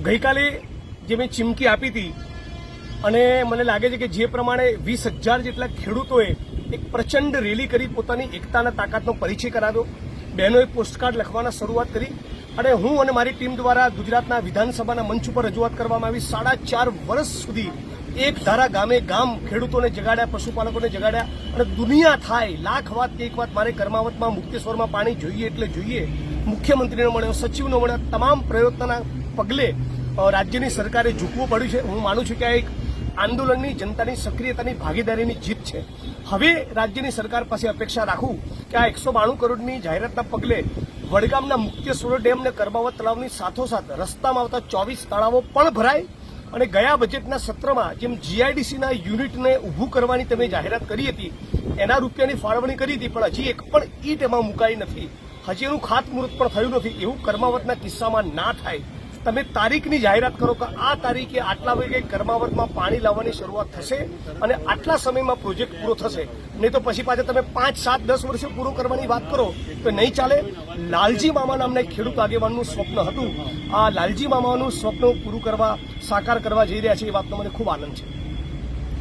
ગઈકાલે જે મેં ચીમકી આપી હતી અને મને લાગે છે કે જે પ્રમાણે 20,000 જેટલા ખેડૂતોએ એક પ્રચંડ રેલી કરી પોતાની એકતાના તાકાતનો પરિચય કરાવ્યો, બહેનોએ પોસ્ટકાર્ડ લખવાના શરૂઆત કરી અને હું અને મારી ટીમ દ્વારા ગુજરાતના વિધાનસભાના મંચ ઉપર રજૂઆત કરવામાં આવી। 4.5 વર્ષ સુધી એક ધારા ગામે ગામ ખેડૂતોને જગાડ્યા, પશુપાલકોને જગાડ્યા અને દુનિયા થાય લાખ વાત કે એક વાત મારે કર્માવતમાં મુક્તેશ્વરમાં પાણી જોઈએ એટલે જોઈએ। મુખ્યમંત્રીને મળ્યો, સચિવને મળ્યા, તમામ પ્રયત્નોના પગલે રાજ્યની સરકારે ઝૂકવું પડ્યું છે। હું માનું છું કે આ એક આંદોલનની જનતાની સક્રિયતાની ભાગીદારીની જીત છે। હવે રાજ્યની સરકાર પાસે અપેક્ષા રાખું કે આ 192 કરોડની જાહેરાતના પગલે વડગામના મુક્તેશ્વર ડેમ અને કર્માવત તળાવની સાથોસાથ રસ્તામાં આવતા 24 તળાવો પણ ભરાય અને ગયા બજેટના સત્રમાં જેમ જીઆઈડીસીના યુનિટને ઊભું કરવાની તમે જાહેરાત કરી હતી એના રૂપિયાની ફાળવણી કરી હતી, પણ હજી એક પણ ઈંટ એમાં મુકાઈ નથી, હજી એનું ખાતમુહૂર્ત પણ થયું નથી। એવું કર્માવતના કિસ્સામાં ના થાય। તમે તારીખની જાહેરાત કરો કે આ તારીખે આટલા વાગે કર્માવતમાં પાણી લાવવાની શરૂઆત થશે અને આટલા સમયમાં પ્રોજેક્ટ પૂરો થશે, નહીં તો પછી પાછા તમે 5, 7, 10 વર્ષે પૂરો કરવાની વાત કરો તો નહીં ચાલે। લાલજી મામા નામના એક ખેડૂત આગેવાનનું સ્વપ્ન હતું, આ લાલજી મામાનું સ્વપ્ન પૂરું કરવા, સાકાર કરવા જઈ રહ્યા છે, એ વાતનો મને ખૂબ આનંદ છે।